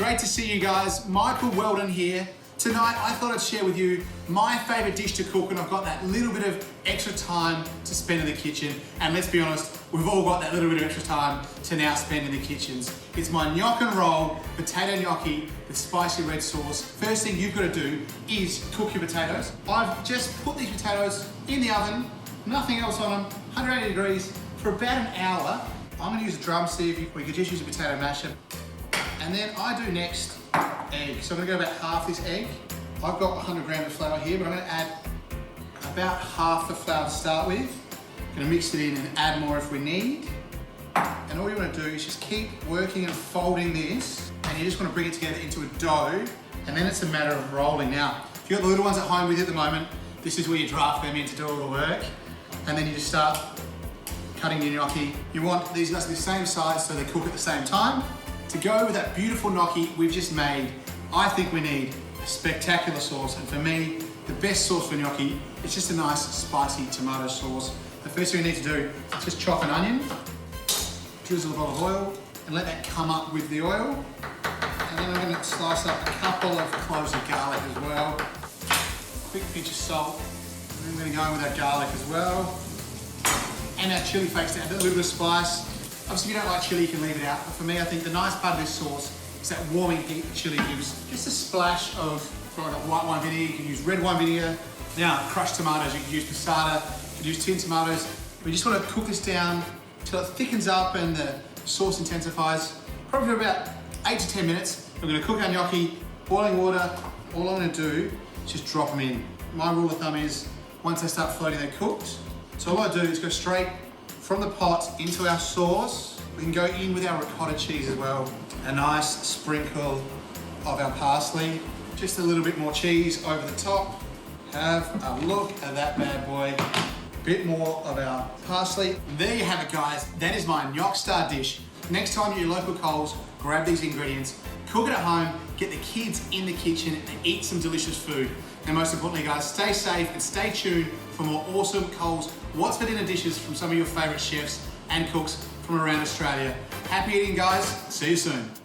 Great to see you guys. Michael Weldon here. Tonight I thought I'd share with you my favourite dish to cook when I've got that little bit of extra time to spend in the kitchen. And let's be honest, we've all got that little bit of extra time to now spend in the kitchens. It's my gnocchi and roll potato gnocchi with spicy red sauce. First thing you've got to do is cook your potatoes. I've just put these potatoes in the oven, nothing else on them, 180 degrees for about an hour. I'm gonna use a drum sieve, or you could just use a potato masher. And then I do next egg. So I'm gonna go about half this egg. I've got 100 grams of flour here, but I'm gonna add about half the flour to start with. I'm gonna mix it in and add more if we need. And all you wanna do is just keep working and folding this, and you just wanna bring it together into a dough, and then it's a matter of rolling. Now, if you've got the little ones at home with you at the moment, this is where you draft them in to do all the work, and then you just start cutting your gnocchi. You want these guys to be the same size so they cook at the same time. To go with that beautiful gnocchi we've just made, I think we need a spectacular sauce. And for me, the best sauce for gnocchi is just a nice spicy tomato sauce. The first thing we need to do is just chop an onion, drizzle of olive oil, and let that come up with the oil. And then I'm gonna slice up a couple of cloves of garlic as well. Quick pinch of salt. And then we're gonna go in with our garlic as well. And our chili flakes to add a little bit of spice. Obviously, if you don't like chili, you can leave it out. But for me, I think the nice part of this sauce is that warming heat the chili gives. Just a splash of white wine vinegar. You can use red wine vinegar. Now, crushed tomatoes, you can use passata, you can use tinned tomatoes. We just want to cook this down till it thickens up and the sauce intensifies. Probably for about 8 to 10 minutes. We're going to cook our gnocchi, boiling water. All I'm going to do is just drop them in. My rule of thumb is once they start floating, they're cooked. So all I do is go straight from the pot into our sauce. We can go in with our ricotta cheese as well. A nice sprinkle of our parsley. Just a little bit more cheese over the top. Have a look at that bad boy. A bit more of our parsley. There you have it, guys. That is my gnocchi star dish. Next time you're at your local Coles, grab these ingredients, cook it at home, get the kids in the kitchen and eat some delicious food. And most importantly, guys, stay safe and stay tuned for more awesome Coles What's for Dinner dishes from some of your favourite chefs and cooks from around Australia. Happy eating, guys. See you soon.